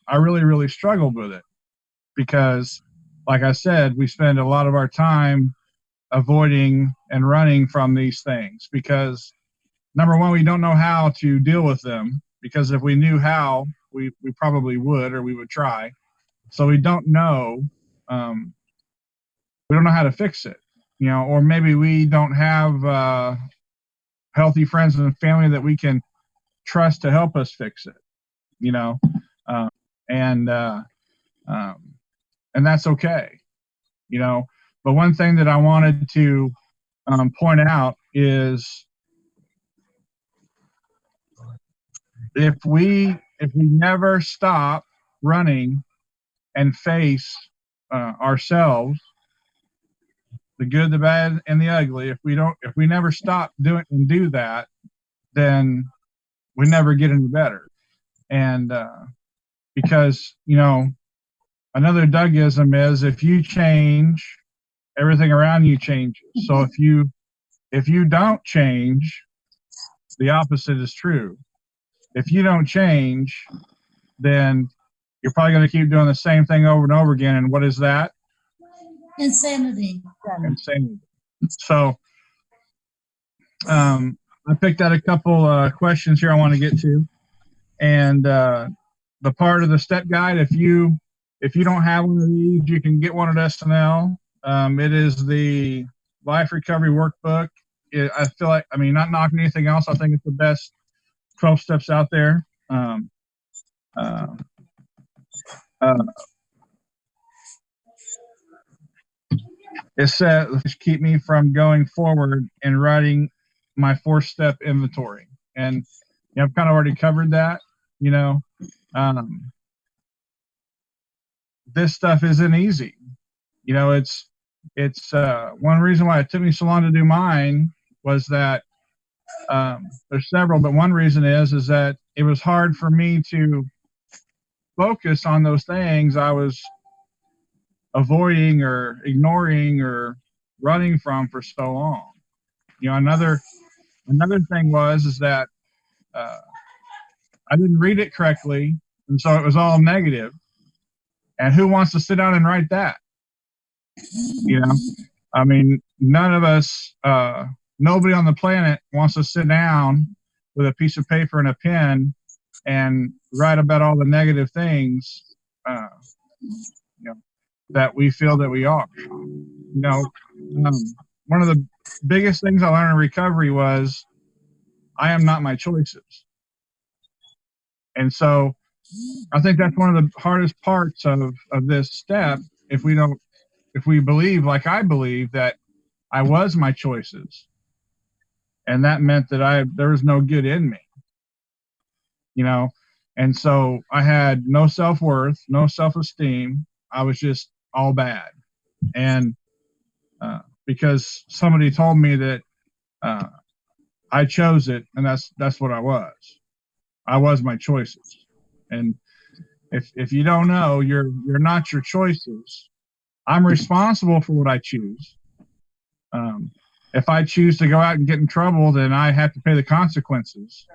I really, really struggled with it because, like I said, we spend a lot of our time avoiding and running from these things because, number one, we don't know how to deal with them, because if we knew how, we probably would, or we would try. So we don't know. We don't know how to fix it, or maybe we don't have healthy friends and family that we can trust to help us fix it, and that's okay, But one thing that I wanted to point out is if we never stop running and face ourselves, the good, the bad, and the ugly, if we never stop doing and do that, then we never get any better. And because another Dougism is, if you change, everything around you changes. So if you don't change, the opposite is true. If you don't change, then you're probably going to keep doing the same thing over and over again. And what is that? Insanity. So I picked out a couple questions here I want to get to. And the part of the step guide, if you don't have one of these, you can get one at SNL. It is the Life Recovery Workbook. I feel like, not knocking anything else, I think it's the best 12 steps out there. It says, keep me from going forward and writing my 4-step inventory. And I've kind of already covered that. This stuff isn't easy. It's one reason why it took me so long to do mine was that there's several, but one reason is that it was hard for me to focus on those things I was avoiding or ignoring or running from for so long. Another thing was that I didn't read it correctly, and so it was all negative. And who wants to sit down and write that? None of us, nobody on the planet wants to sit down with a piece of paper and a pen and write about all the negative things, that we feel that we are. One of the biggest things I learned in recovery was I am not my choices. And so I think that's one of the hardest parts of this step. If we believe, like I believe, that I was my choices, and that meant that there was no good in me, and so I had no self-worth, no self-esteem. I was just all bad. And because somebody told me that I chose it, and that's what I was. I was my choices. And if you don't know, you're not your choices. I'm responsible for what I choose. If I choose to go out and get in trouble, then I have to pay the consequences.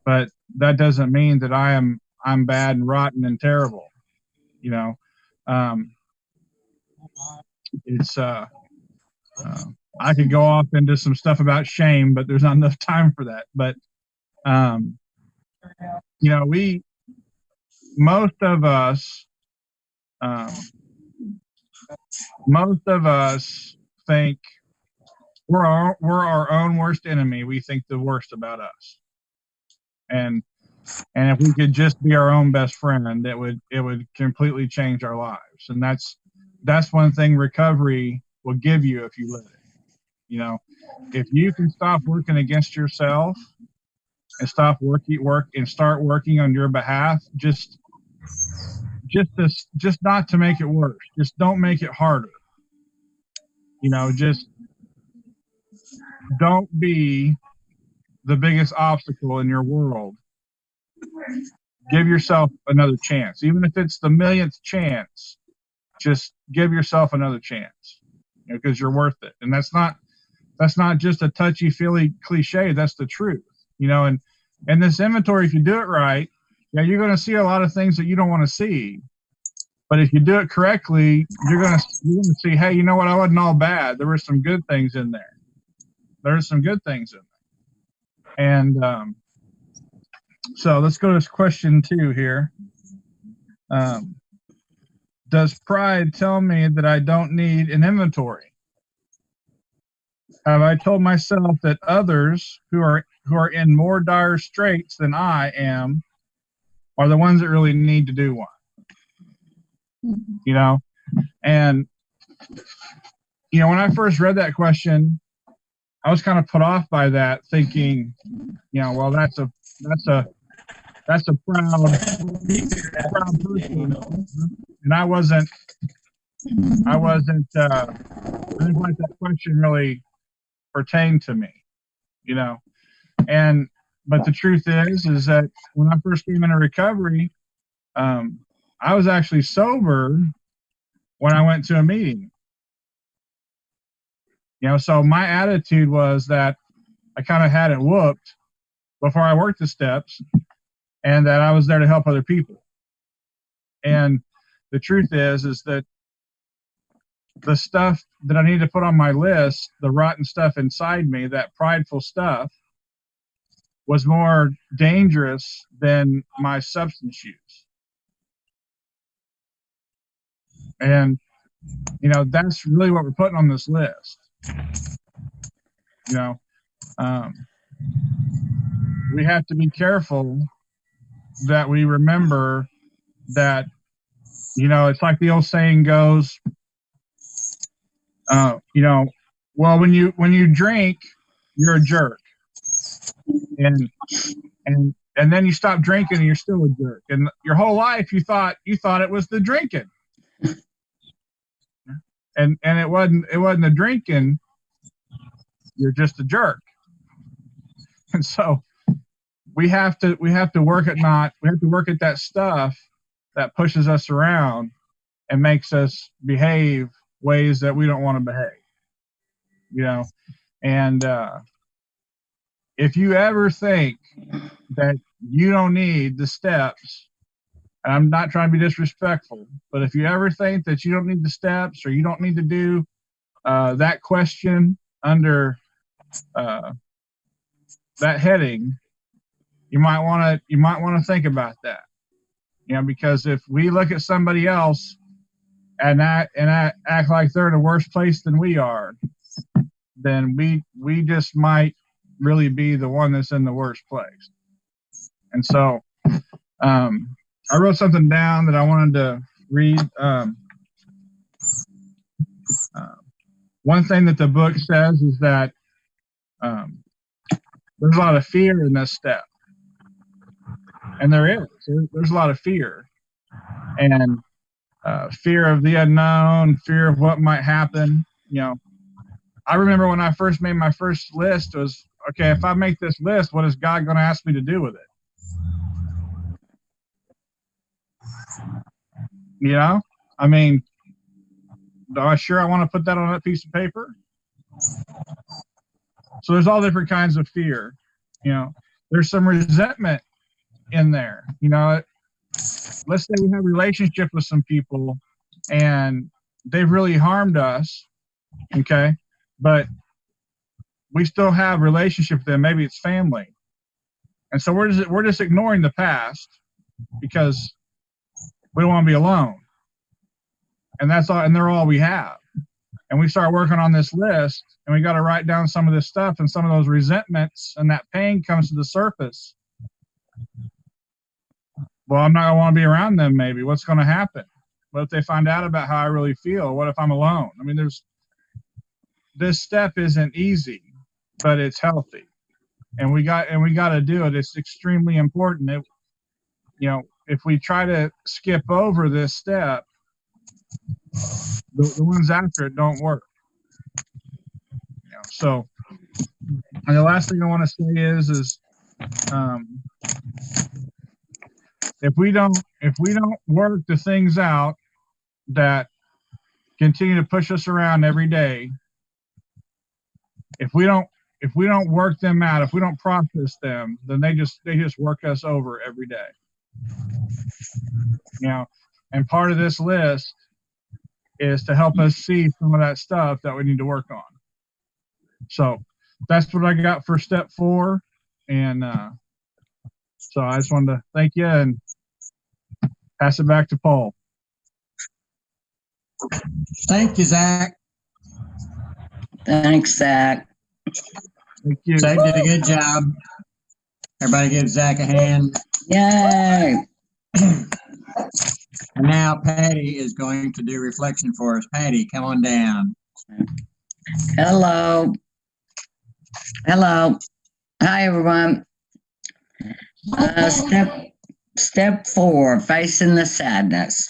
But that doesn't mean that I'm bad and rotten and terrible. It's I could go off into some stuff about shame, but there's not enough time for that. But most of us think we're our own worst enemy. We think the worst about us, and if we could just be our own best friend, it would completely change our lives. And that's one thing recovery will give you if you live it. If you can stop working against yourself and start working on your behalf, just not to make it worse. Just don't make it harder. Just don't be the biggest obstacle in your world. Give yourself another chance, even if it's the millionth chance. Just give yourself another chance, because you're worth it. And that's not just a touchy-feely cliche. That's the truth. And this inventory, if you do it right, Yeah, you're going to see a lot of things that you don't want to see. But if you do it correctly, you're gonna see, hey, you know what? I wasn't all bad. There were some good things in there. There's some good things in there. And so let's go to question 2 here. Does pride tell me that I don't need an inventory? Have I told myself that others who are in more dire straits than I am are the ones that really need to do one? You know, and when I first read that question, I was kind of put off by that, thinking, well, that's a proud person, and I didn't like that question really pertained to me, but the truth is that when I first came into recovery, I was actually sober when I went to a meeting. So my attitude was that I kind of had it whooped before I worked the steps, and that I was there to help other people. And the truth is that the stuff that I need to put on my list, the rotten stuff inside me, that prideful stuff, was more dangerous than my substance use. And, that's really what we're putting on this list. We have to be careful that we remember that, it's like the old saying goes, well, when you drink, you're a jerk, and then you stop drinking and you're still a jerk, and your whole life you thought it was the drinking, and it wasn't the drinking. You're just a jerk. And so we have to work at that stuff that pushes us around and makes us behave ways that we don't want to behave. And if you ever think that you don't need the steps, and I'm not trying to be disrespectful, but if you ever think that you don't need the steps, or you don't need to do that question under that heading, you might want to think about that. Because if we look at somebody else and act like they're in a worse place than we are, then we just might really be the one that's in the worst place. And so I wrote something down that I wanted to read. One thing that the book says is that there's a lot of fear in this step. And there's a lot of fear. And fear of the unknown, fear of what might happen. I remember when I first made my first list, it was, okay, if I make this list, what is God going to ask me to do with it? I mean, do I want to put that on that piece of paper? So there's all different kinds of fear. There's some resentment in there. Let's say we have a relationship with some people and they've really harmed us, okay, but we still have a relationship with them. Maybe it's family, and so we're just ignoring the past because we don't want to be alone, and that's all. And they're all we have. And we start working on this list, and we got to write down some of this stuff, and some of those resentments and that pain comes to the surface. Well, I'm not going to want to be around them, maybe. What's going to happen? What if they find out about how I really feel? What if I'm alone? I mean, this step isn't easy, but it's healthy. And we got to do it. It's extremely important. If we try to skip over this step, the ones after it don't work. So, and the last thing I want to say is if we don't work the things out that continue to push us around every day, if we don't work them out, if we don't process them, then they just work us over every day. You know, and part of this list is to help us see some of that stuff that we need to work on. So that's what I got for step 4. And so I just wanted to thank you and pass it back to Paul. Thank you, Zach. Thanks, Zach. Thank you. Zach did a good job. Everybody give Zach a hand. Yay. And now Patty is going to do reflection for us. Patty, come on down. Hello. Hello. Hi, everyone. Step 4, facing the sadness.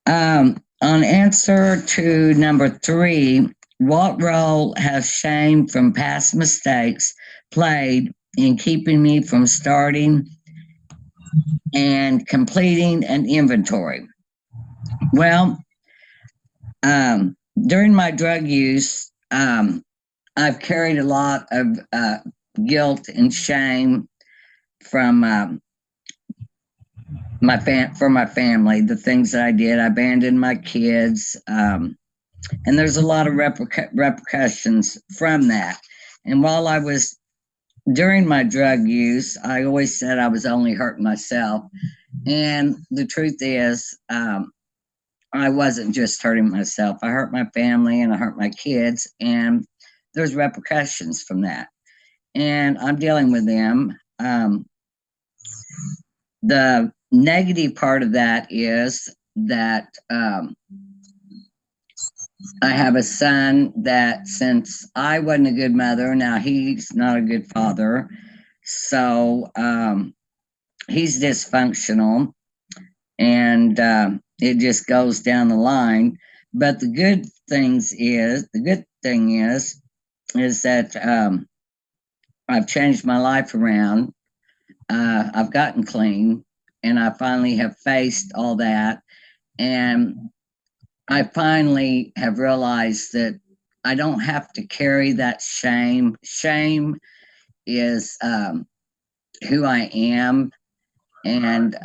On answer to number 3, what role has shame from past mistakes played in keeping me from starting and completing an inventory? Well, during my drug use, I've carried a lot of guilt and shame from my family, the things that I did. I abandoned my kids, and there's a lot of repercussions from that. And while I was during my drug use, I always said I was only hurting myself. And the truth is, I wasn't just hurting myself. I hurt my family and I hurt my kids, and there's repercussions from that. And I'm dealing with them. The negative part of that is that I have a son that, since I wasn't a good mother, now he's not a good father. So he's dysfunctional, and it just goes down the line. But the good thing is that I've changed my life around. I've gotten clean, and I finally have faced all that. And I finally have realized that I don't have to carry that shame. Shame is who I am, and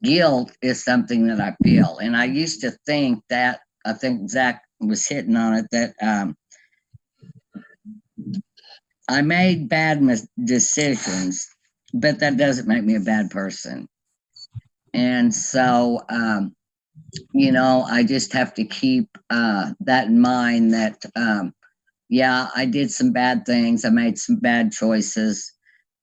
guilt is something that I feel. And I used to think that, I think Zach was hitting on it, that I made bad decisions, but that doesn't make me a bad person. And so, I just have to keep that in mind, that, yeah, I did some bad things. I made some bad choices,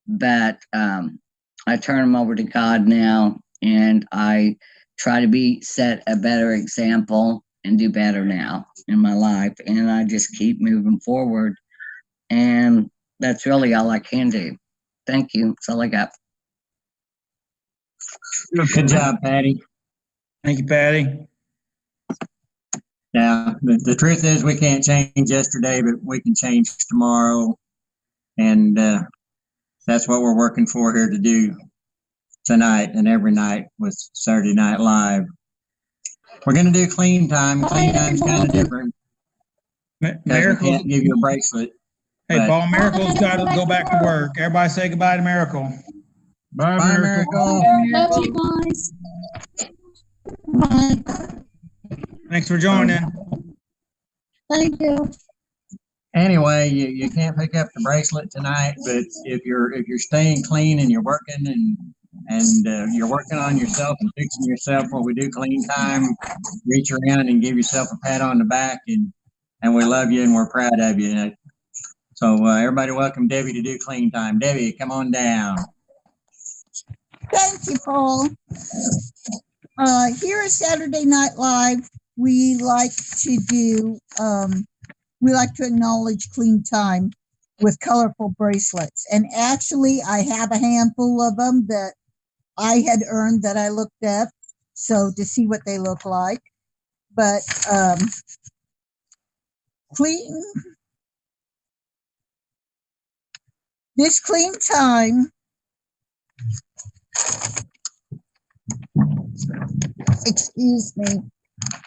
but I turn them over to God now, and I try to set a better example and do better now in my life. And I just keep moving forward. And that's really all I can do. Thank you. That's all I got. Good job, Patty. Thank you, Patty. Now, the truth is we can't change yesterday, but we can change tomorrow. And that's what we're working for here to do tonight and every night with Saturday Night Live. We're going to do clean time. Clean time's kind of different. Miracle can't give you a bracelet. Hey, Paul, Miracle's got to go back to work. Everybody say goodbye to Miracle. Bye, Bye, Miracle. Miracle. Love you guys. Bye. Thanks for joining. Thank you. Anyway, you can't pick up the bracelet tonight, but if you're staying clean and you're working and you're working on yourself and fixing yourself while we do clean time, reach around and give yourself a pat on the back, and we love you and we're proud of you. So everybody welcome Debbie to do clean time. Debbie, come on down. Thank you, Paul. Here at Saturday Night Live, we like to acknowledge clean time with colorful bracelets. And actually, I have a handful of them that I had earned that I looked up, so to see what they look like. But this clean time, excuse me,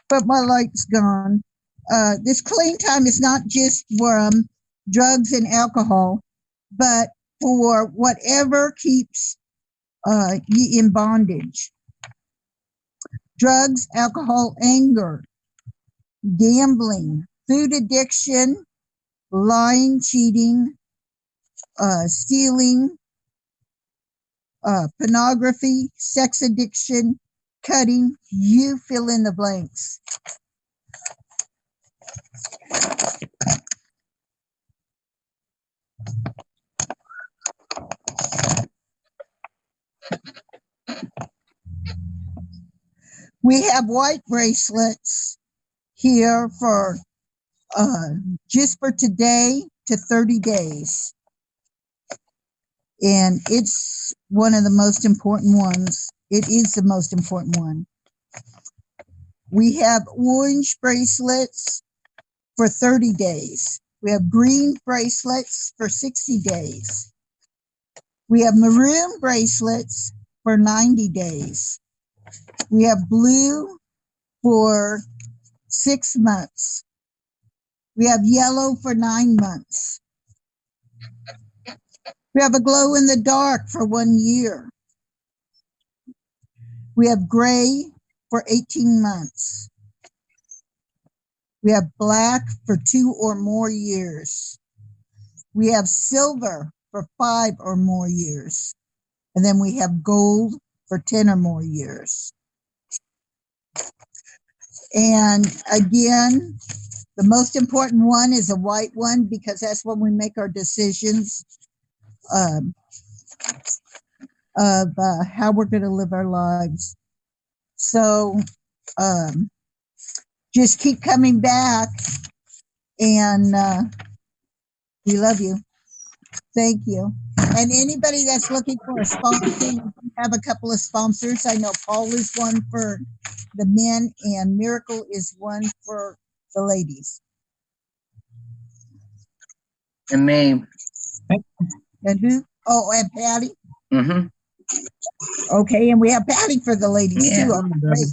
but my light's gone. This clean time is not just from drugs and alcohol, but for whatever keeps ye in bondage. Drugs, alcohol, anger, gambling, food addiction, lying, cheating, stealing, pornography, sex addiction, cutting, you fill in the blanks. We have white bracelets here for just for today to 30 days. And it's one of the most important ones. It is the most important one. We have orange bracelets for 30 days. We have green bracelets for 60 days. We have maroon bracelets for 90 days. We have blue for 6 months. We have yellow for 9 months. We have a glow in the dark for 1 year. We have gray for 18 months. We have black for 2 or more years. We have silver for 5 or more years. And then we have gold for 10 or more years. And again, the most important one is a white one because that's when we make our decisions of how we're going to live our lives. So just keep coming back, and we love you. Thank you. And anybody that's looking for a sponsor, we have a couple of sponsors. I know Paul is one for the men, and Miracle is one for the ladies. And me. And who? Oh, and Patty. Mm-hmm. Okay, and we have Patty for the ladies Yeah. too. Oh, great.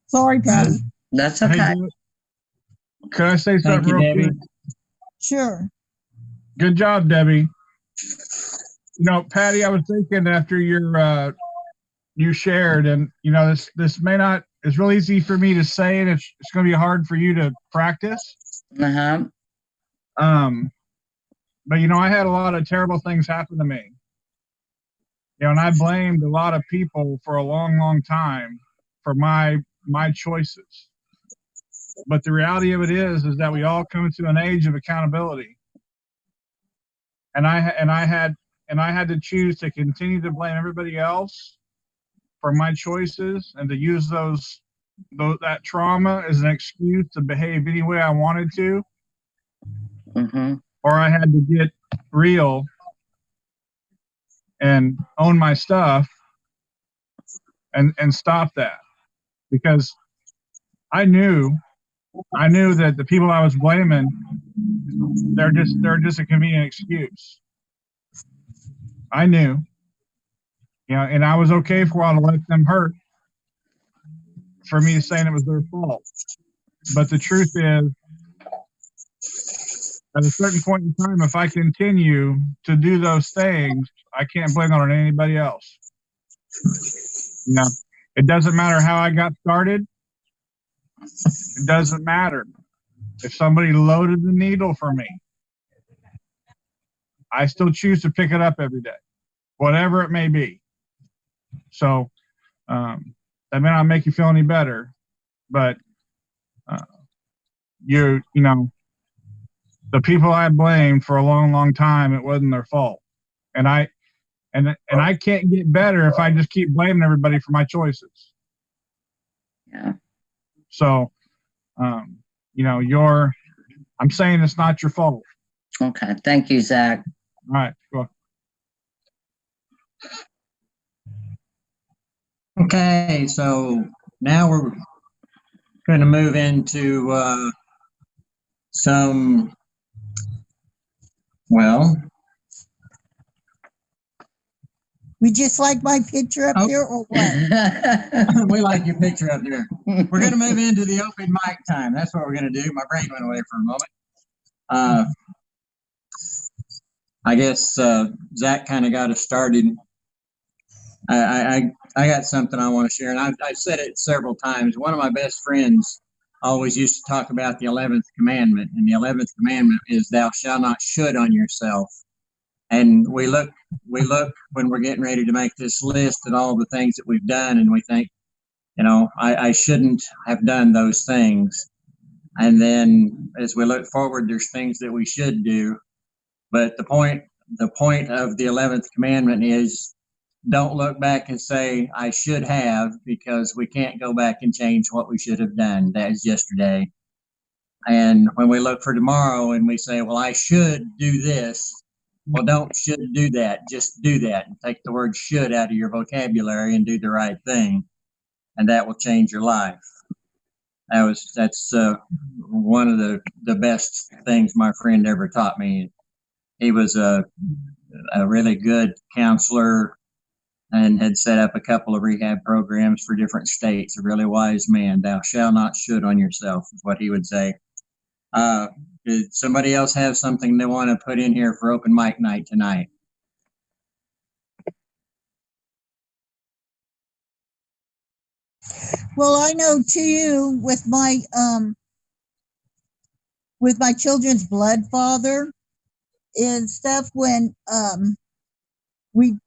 Sorry, Patty. That's Hey, okay. can I say Thank something you, real Debbie. quick? Sure. Good job, Debbie. You know, Patty, I was thinking after you shared, and you know, this may not. It's really easy for me to say, and it's going to be hard for you to practice. Uh-huh. But you know, I had a lot of terrible things happen to me. You know, and I blamed a lot of people for a long, long time for my choices. But the reality of it is that we all come to an age of accountability, and I had to choose to continue to blame everybody else for my choices and to use that trauma as an excuse to behave any way I wanted to, Mm-hmm. or I had to get real and own my stuff and stop that, because I knew that the people I was blaming, they're just a convenient excuse. I knew, you know, and I was okay for a while to let them hurt for me saying it was their fault. But the truth is, at a certain point in time, if I continue to do those things, I can't blame it on anybody else. You know, it doesn't matter how I got started. It doesn't matter if somebody loaded the needle for me. I still choose to pick it up every day, whatever it may be. So that may not make you feel any better, but you know, the people I blamed for a long, long time, it wasn't their fault, and I can't get better if I just keep blaming everybody for my choices. Yeah. So, you know, I'm saying it's not your fault. Okay. Thank you, Zach. All right. Well, Okay, so now we're going to move into well, We just like my picture up Oh. here, or what? we like your picture up there. We're going to move into the open mic time. That's what we're going to do. My brain went away for a moment. I guess Zach kind of got us started I got something I want to share, and I've said it several times. One of my best friends always used to talk about the 11th commandment, and the 11th commandment is thou shalt not should on yourself. And we look when we're getting ready to make this list at all the things that we've done, and we think, you know, I shouldn't have done those things. And then as we look forward, there's things that we should do. But the point of the 11th commandment is don't look back and say, I should have, because we can't go back and change what we should have done. That is yesterday. And when we look for tomorrow and we say, well, I should do this, well, don't should do that. Just do that and take the word should out of your vocabulary and do the right thing. And that will change your life. That's one of the best things my friend ever taught me. He was a really good counselor and had set up a couple of rehab programs for different states. A really wise man. Thou shalt not should on yourself is what he would say. Did somebody else have something they want to put in here for open mic night tonight? Well, I know too with my children's blood father and stuff when we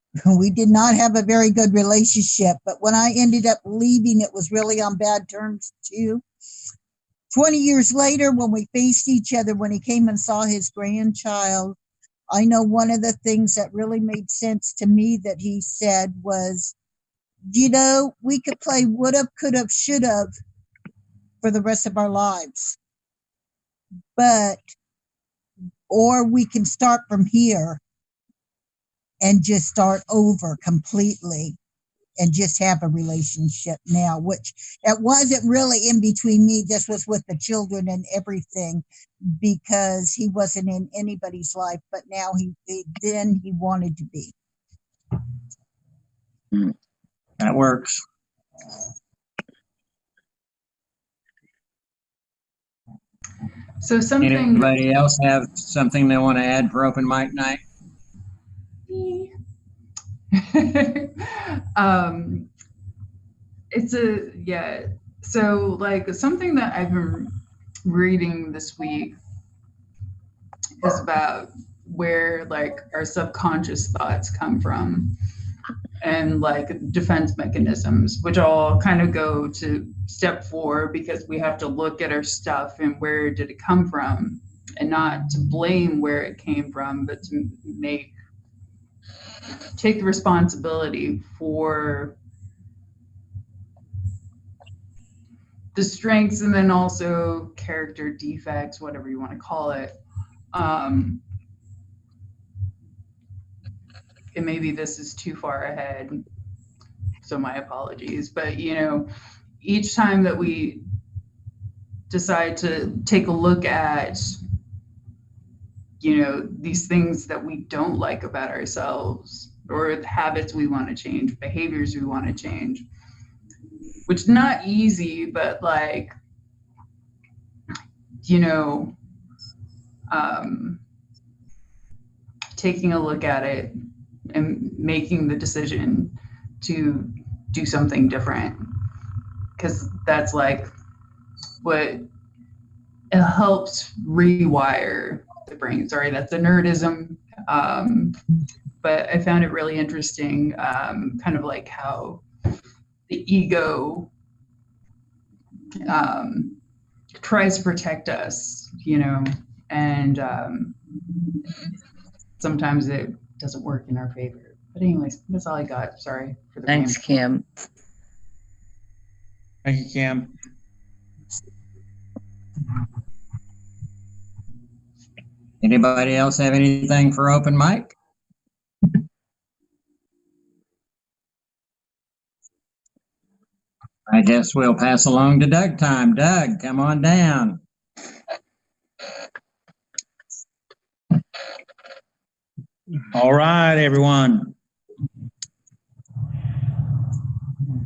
did not have a very good relationship, but when I ended up leaving, it was really on bad terms too. 20 years later, when we faced each other, when he came and saw his grandchild, I know one of the things that really made sense to me that he said was, you know, we could play would have, could have, should have for the rest of our lives. Or we can start from here and just start over completely and just have a relationship now, which it wasn't really in between me. This was with the children and everything because he wasn't in anybody's life, but now then he wanted to be. That works. So something. Anybody else have something they want to add for open mic night? So like something that I've been reading this week is about where like our subconscious thoughts come from and like defense mechanisms, which all kind of go to step 4 because we have to look at our stuff and where did it come from, and not to blame where it came from, but to take the responsibility for the strengths and then also character defects, whatever you want to call it. And maybe this is too far ahead, so my apologies, but you know, each time that we decide to take a look at, you know, these things that we don't like about ourselves, or the habits we want to change, behaviors we want to change, which is not easy, but like, you know, taking a look at it and making the decision to do something different, because that's like what it helps rewire the brain. Sorry, that's a nerdism, but I found it really interesting, kind of like how the ego tries to protect us, you know, and sometimes it doesn't work in our favor. But anyways, that's all I got. Sorry for the Thanks, Kim. Thank you, Kim. Anybody else have anything for open mic? I guess we'll pass along to Doug time. Doug, come on down. All right, everyone.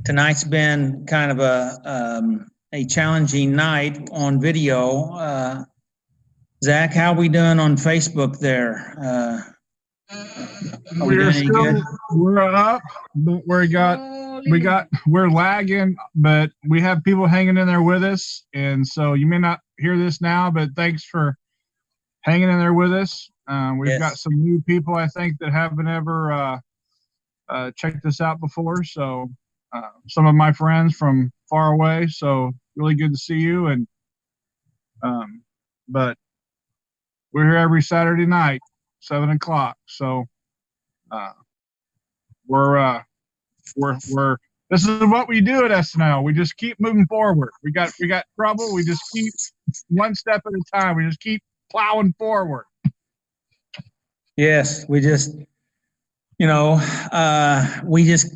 Tonight's been kind of a challenging night on video. Zach, how we doing on Facebook there? Are we doing any good? We're up, but we're lagging, but we have people hanging in there with us, and so you may not hear this now, but thanks for hanging in there with us. We've got some new people, I think, that haven't ever checked this out before. So some of my friends from far away. So really good to see you. And but we're here every Saturday night, 7 o'clock. So we're this is what we do at SNL. We just keep moving forward. We got trouble. We just keep one step at a time. We just keep plowing forward. Yes, we just, we just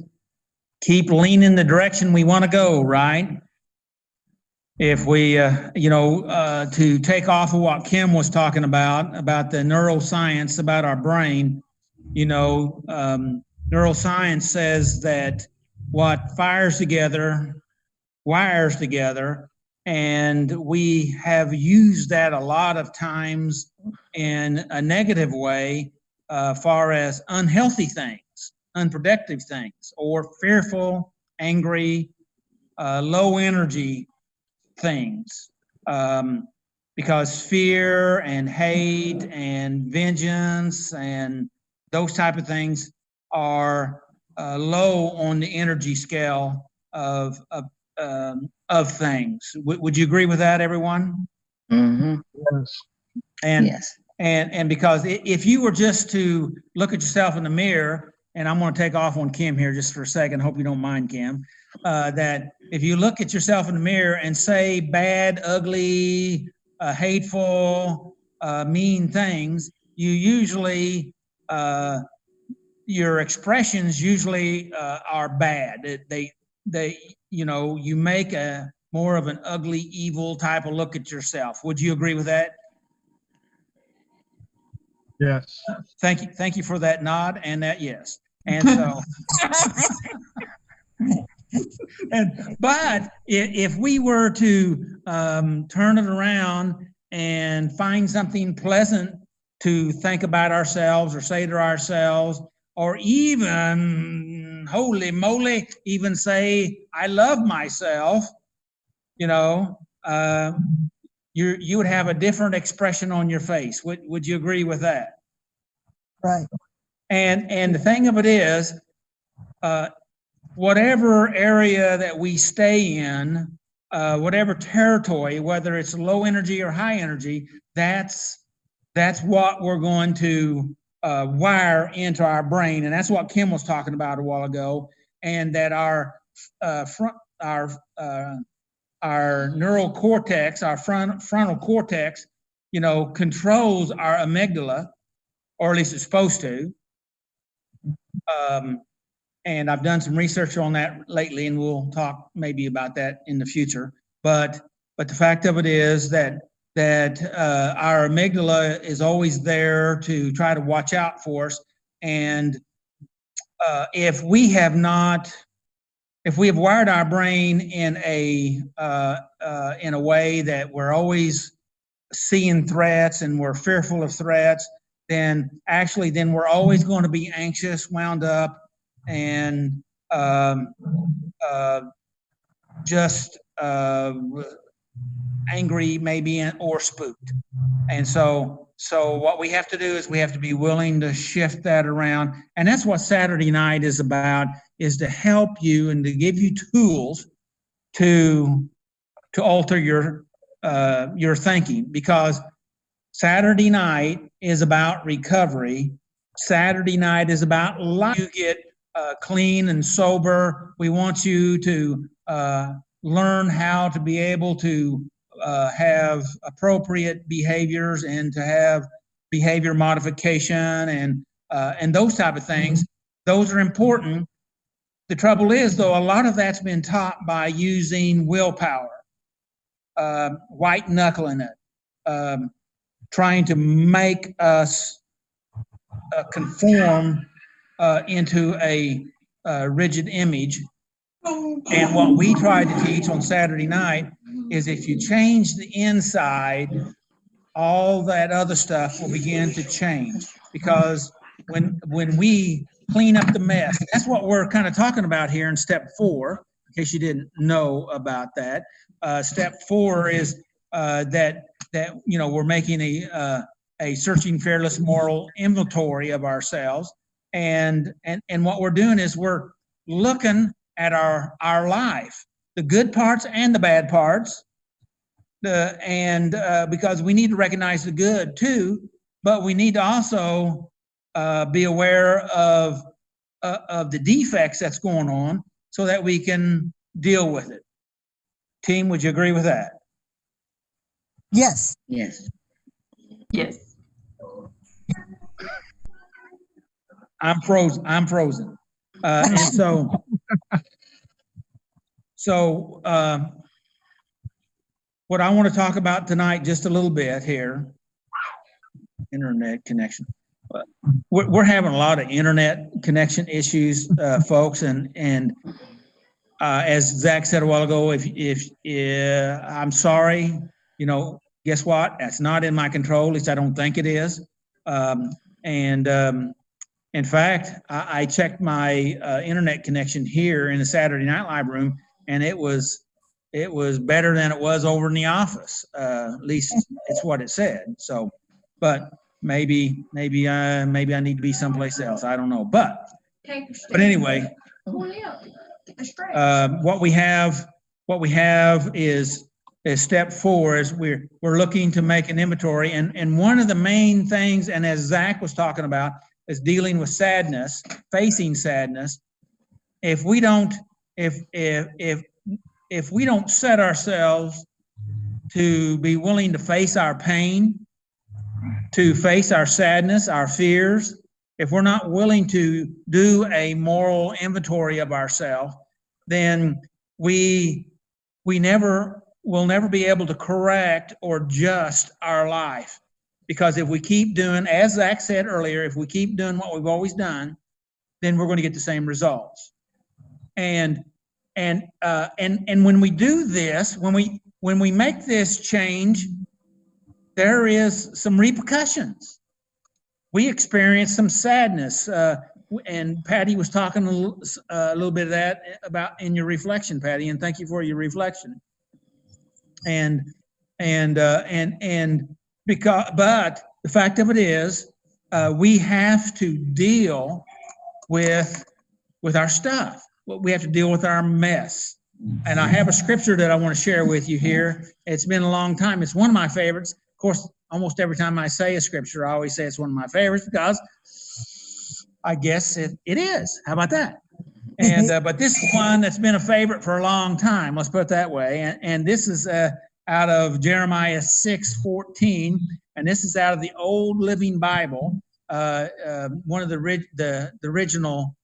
keep leaning the direction we want to go, right? If we, to take off of what Kim was talking about the neuroscience, about our brain, neuroscience says that what fires together, wires together, and we have used that a lot of times in a negative way, far as unhealthy things, unproductive things, or fearful, angry, low energy things. Because fear and hate and vengeance and those type of things are low on the energy scale of things. Would you agree with that, everyone? Mm-hmm. Yes. And yes. And because if you were just to look at yourself in the mirror, and I'm going to take off on Kim here just for a second, hope you don't mind, Kim, that if you look at yourself in the mirror and say bad, ugly, hateful, mean things, you usually, your expressions usually are bad. You make a more of an ugly, evil type of look at yourself. Would you agree with that? Yes. Thank you for that nod and that yes. And so, but if we were to turn it around and find something pleasant to think about ourselves or say to ourselves, or even, holy moly, even say, I love myself, you would have a different expression on your face. Would you agree with that? Right. And the thing of it is, whatever area that we stay in, whatever territory, whether it's low energy or high energy, that's what we're going to wire into our brain, and that's what Kim was talking about a while ago. And that our neural cortex, our frontal cortex, controls our amygdala, or at least it's supposed to. And I've done some research on that lately, and we'll talk maybe about that in the future. But the fact of it is that our amygdala is always there to try to watch out for us. And if we have wired our brain in a way that we're always seeing threats and we're fearful of threats, then we're always going to be anxious, wound up, and just angry maybe, or spooked. And so what we have to do is we have to be willing to shift that around. And that's what Saturday night is about, is to help you and to give you tools to alter your thinking, because Saturday night is about recovery. Saturday night is about life. You get clean and sober. We want you to learn how to be able to have appropriate behaviors and to have behavior modification and those type of things. Those are important. The trouble is, though, a lot of that's been taught by using willpower, white knuckling it, trying to make us conform into a rigid image. And what we try to teach on Saturday night is if you change the inside, all that other stuff will begin to change. Because when we clean up the mess. That's what we're kind of talking about here in step 4, in case you didn't know about that. Step 4 is that we're making a searching, fearless, moral inventory of ourselves, and what we're doing is we're looking at our life, the good parts and the bad parts, because we need to recognize the good too, but we need to also be aware of the defects that's going on so that we can deal with it. Team, would you agree with that? Yes. Yes. Yes. I'm frozen. And so what I want to talk about tonight, just a little bit here, internet connection. We're having a lot of internet connection issues, folks, and as Zach said a while ago, if I'm sorry, guess what? That's not in my control. At least I don't think it is. In fact, I checked my internet connection here in the Saturday Night Live room, and it was better than it was over in the office. At least it's what it said. So, but maybe I need to be someplace else. I don't know. But anyway, what we have is step 4 is we're looking to make an inventory, and one of the main things, and as Zach was talking about, is dealing with sadness, facing sadness. If we don't set ourselves to be willing to face our pain, to face our sadness, our fears, if we're not willing to do a moral inventory of ourselves, then we'll never be able to correct or adjust our life. Because if we keep doing, as Zach said earlier, if we keep doing what we've always done, then we're going to get the same results. And when we do this, when we make this change, there is some repercussions. We experience some sadness, and Patty was talking a little bit of that about in your reflection, Patty, and thank you for your reflection. But the fact of it is, we have to deal with our stuff. We have to deal with our mess. And I have a scripture that I want to share with you here. It's been a long time. It's one of my favorites. Of course, almost every time I say a scripture, I always say it's one of my favorites because I guess it is. How about that? And but this is one that's been a favorite for a long time. Let's put it that way. And this is out of Jeremiah 6:14, and this is out of the Old Living Bible, one of the original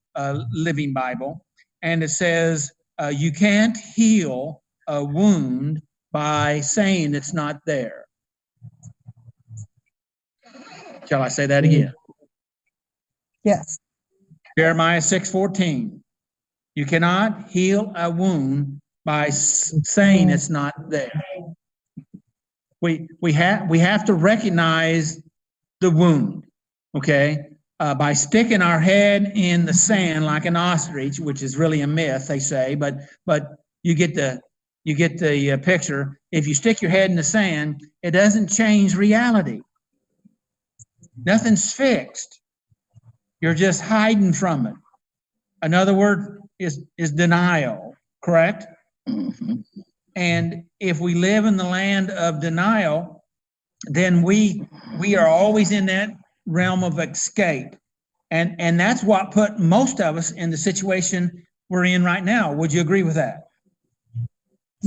Living Bible, and it says, "You can't heal a wound by saying it's not there." Shall I say that again? Yes. Jeremiah 6:14. You cannot heal a wound by saying it's not there. We have to recognize the wound, okay? By sticking our head in the sand like an ostrich, which is really a myth, they say, but you get the picture. If you stick your head in the sand, it doesn't change reality. Nothing's fixed. You're just hiding from it. Another word is denial, correct? Mm-hmm. And if we live in the land of denial, then we are always in that realm of escape. And that's what put most of us in the situation we're in right now. Would you agree with that?